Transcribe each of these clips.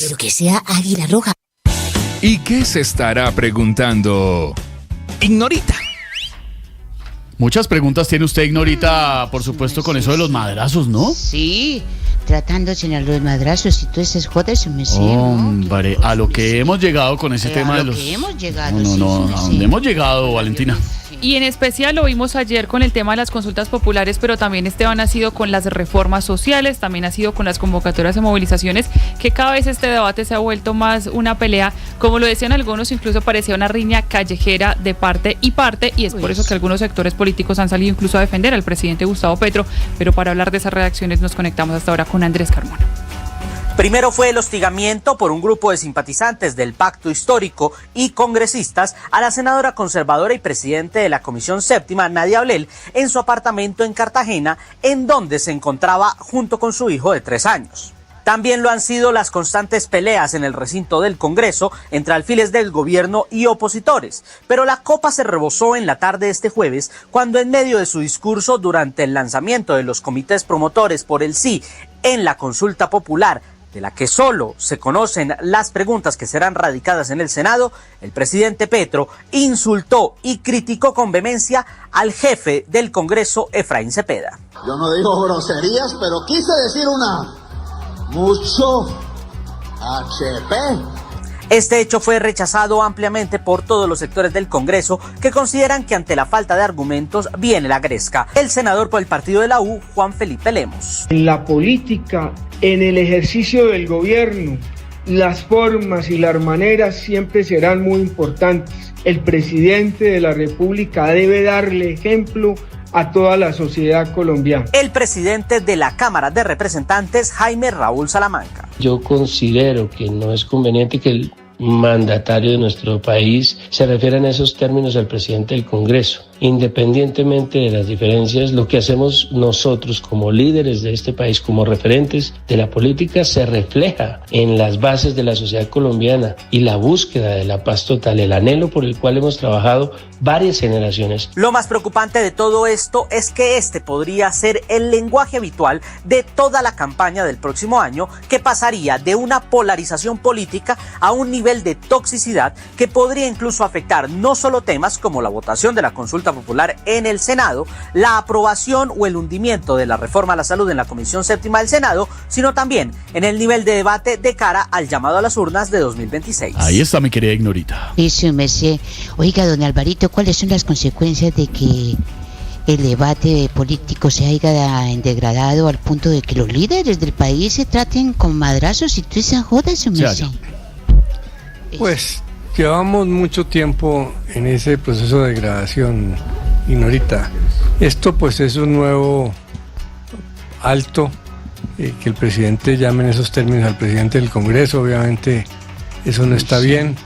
Pero que sea Águila Roja. ¿Y qué se estará preguntando Ignorita? Muchas preguntas tiene usted, Ignorita, por supuesto, con eso de los madrazos, ¿no? Sí, tratándose en los madrazos y tú esas jodas, me sé. Hombre, a lo que hemos llegado con ese tema de los... que hemos llegado, No, ¿a dónde hemos llegado, Valentina? Y en especial lo vimos ayer con el tema de las consultas populares, pero también, Esteban, ha sido con las reformas sociales, también ha sido con las convocatorias de movilizaciones, que cada vez este debate se ha vuelto más una pelea, como lo decían algunos, incluso parecía una riña callejera de parte y parte, y es por eso que algunos sectores políticos han salido incluso a defender al presidente Gustavo Petro. Pero para hablar de esas reacciones nos conectamos hasta ahora con Andrés Carmona. Primero fue el hostigamiento por un grupo de simpatizantes del Pacto Histórico y congresistas a la senadora conservadora y presidente de la Comisión Séptima, Nadia Ablel, en su apartamento en Cartagena, en donde se encontraba junto con su hijo de 3 años. También lo han sido las constantes peleas en el recinto del Congreso entre alfiles del gobierno y opositores. Pero la copa se rebosó en la tarde de este jueves, cuando en medio de su discurso durante el lanzamiento de los comités promotores por el sí en la consulta popular, de la que solo se conocen las preguntas que serán radicadas en el Senado, el presidente Petro insultó y criticó con vehemencia al jefe del Congreso, Efraín Cepeda. Yo no digo groserías, pero quise decir una. Mucho HP. Este hecho fue rechazado ampliamente por todos los sectores del Congreso, que consideran que ante la falta de argumentos viene la gresca. El senador por el partido de la U, Juan Felipe Lemos. En la política, en el ejercicio del gobierno, las formas y las maneras siempre serán muy importantes. El presidente de la República debe darle ejemplo a toda la sociedad colombiana. El presidente de la Cámara de Representantes, Jaime Raúl Salamanca. Yo considero que no es conveniente que el mandatario de nuestro país se refiera en esos términos al presidente del Congreso. Independientemente de las diferencias, lo que hacemos nosotros como líderes de este país, como referentes de la política, se refleja en las bases de la sociedad colombiana y la búsqueda de la paz total, el anhelo por el cual hemos trabajado varias generaciones. Lo más preocupante de todo esto es que este podría ser el lenguaje habitual de toda la campaña del próximo año, que pasaría de una polarización política a un nivel de toxicidad que podría incluso afectar no solo temas como la votación de la consulta popular en el Senado, la aprobación o el hundimiento de la reforma a la salud en la Comisión Séptima del Senado, sino también en el nivel de debate de cara al llamado a las urnas de 2026. Ahí está mi querida Ignorita. Eso me sé. Oiga, don Alvarito, ¿cuáles son las consecuencias de que el debate político se haya degradado al punto de que los líderes del país se traten con madrazos y tú esa joda, eso me sé? Pues llevamos mucho tiempo en ese proceso de degradación, Ignorita. Esto pues es un nuevo alto, que el presidente llame en esos términos al presidente del Congreso, obviamente eso no está bien,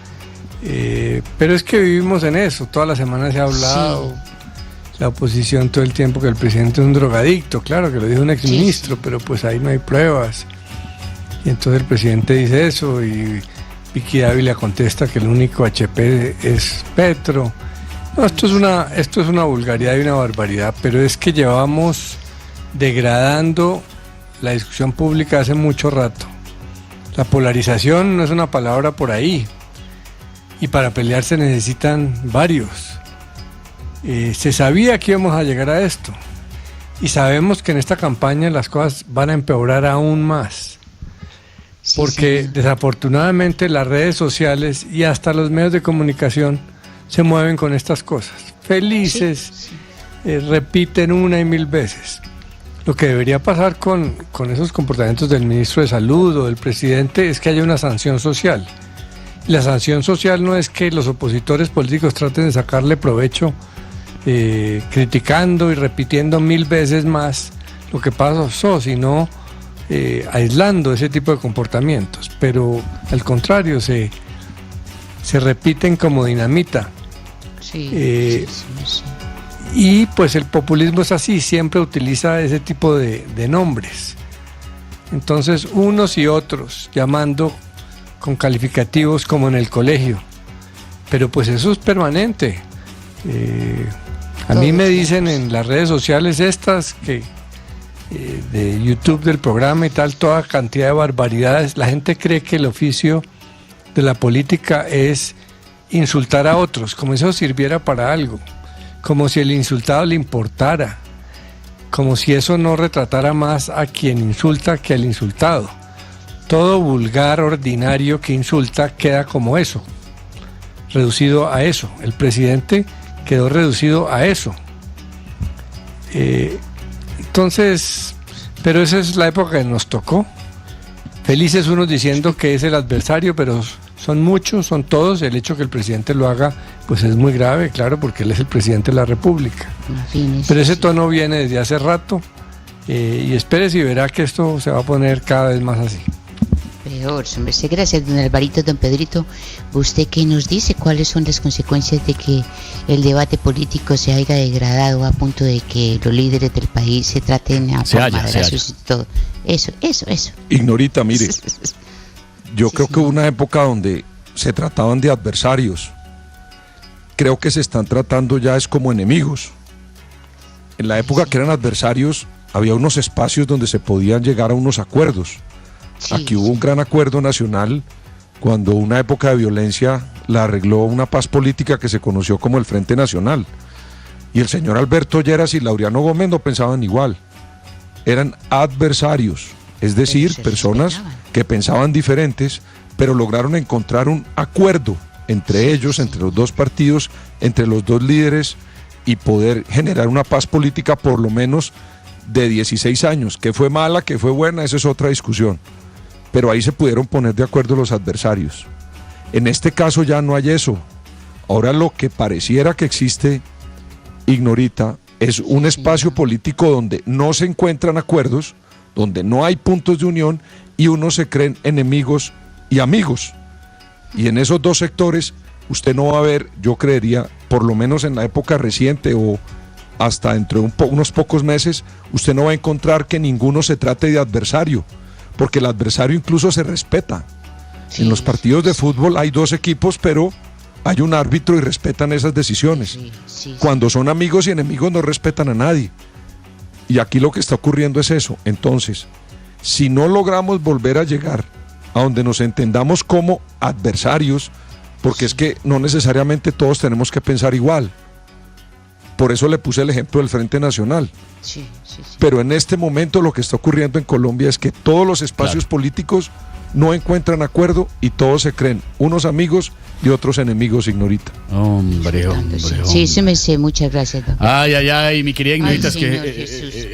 pero es que vivimos en eso, toda la semana se ha hablado, la oposición todo el tiempo que el presidente es un drogadicto, claro que lo dijo un exministro, pero pues ahí no hay pruebas, y entonces el presidente dice eso y Vicky Dávila contesta que el único HP es Petro. No, esto es una vulgaridad y una barbaridad, pero es que llevamos degradando la discusión pública hace mucho rato. La polarización no es una palabra por ahí, y para pelear se necesitan varios. Se sabía que íbamos a llegar a esto, y sabemos que en esta campaña las cosas van a empeorar aún más. Porque desafortunadamente las redes sociales y hasta los medios de comunicación se mueven con estas cosas. Felices, repiten una y mil veces. Lo que debería pasar con esos comportamientos del ministro de Salud o del presidente es que haya una sanción social. La sanción social no es que los opositores políticos traten de sacarle provecho criticando y repitiendo 1000 veces más lo que pasó, sino aislando ese tipo de comportamientos, pero al contrario se repiten como dinamita. Y pues el populismo es así, siempre utiliza ese tipo de nombres. Entonces unos y otros llamando con calificativos como en el colegio, pero pues eso es permanente. A mí me dicen en las redes sociales estas que de YouTube del programa y tal, toda cantidad de barbaridades. La gente cree que el oficio de la política es insultar a otros, como si eso sirviera para algo, como si el insultado le importara, como si eso no retratara más a quien insulta que al insultado. Todo vulgar, ordinario que insulta queda como eso, reducido a eso. El presidente quedó reducido a eso. Entonces, pero esa es la época que nos tocó. Felices unos diciendo que es el adversario, pero son muchos, son todos. El hecho que el presidente lo haga, pues es muy grave, claro, porque él es el presidente de la República. Pero ese tono viene desde hace rato, y espérese y verá que esto se va a poner cada vez más así. Peor, gracias, don Alvarito, don Pedrito. ¿Usted qué nos dice? ¿Cuáles son las consecuencias de que el debate político se haya degradado a punto de que los líderes del país se traten a madrazos y todo? Eso. Ignorita, mire, yo creo que hubo una época donde se trataban de adversarios. Creo que se están tratando ya es como enemigos. En la época que eran adversarios, había unos espacios donde se podían llegar a unos acuerdos. Aquí hubo un gran acuerdo nacional cuando una época de violencia la arregló una paz política que se conoció como el Frente Nacional. Y el señor Alberto Lleras y Laureano Gómez no pensaban igual. Eran adversarios, es decir, personas que pensaban diferentes, pero lograron encontrar un acuerdo entre ellos, entre los dos partidos, entre los dos líderes, y poder generar una paz política por lo menos de 16 años. Que fue mala, que fue buena, esa es otra discusión. Pero ahí se pudieron poner de acuerdo los adversarios. En este caso ya no hay eso. Ahora lo que pareciera que existe, Ignorita, es un espacio político donde no se encuentran acuerdos, donde no hay puntos de unión y unos se creen enemigos y amigos. Y en esos dos sectores usted no va a ver, yo creería, por lo menos en la época reciente o hasta dentro de unos pocos meses, usted no va a encontrar que ninguno se trate de adversario, porque el adversario incluso se respeta. En los partidos de fútbol hay dos equipos, pero hay un árbitro y respetan esas decisiones. Cuando son amigos y enemigos no respetan a nadie. Y aquí lo que está ocurriendo es eso. Entonces, si no logramos volver a llegar a donde nos entendamos como adversarios, porque es que no necesariamente todos tenemos que pensar igual. Por eso le puse el ejemplo del Frente Nacional. Pero en este momento lo que está ocurriendo en Colombia es que todos los espacios políticos no encuentran acuerdo y todos se creen unos amigos y otros enemigos, Ignorita. Hombre. Sí, eso me sé, muchas gracias, doctor. Ay, mi querida Ignorita, es que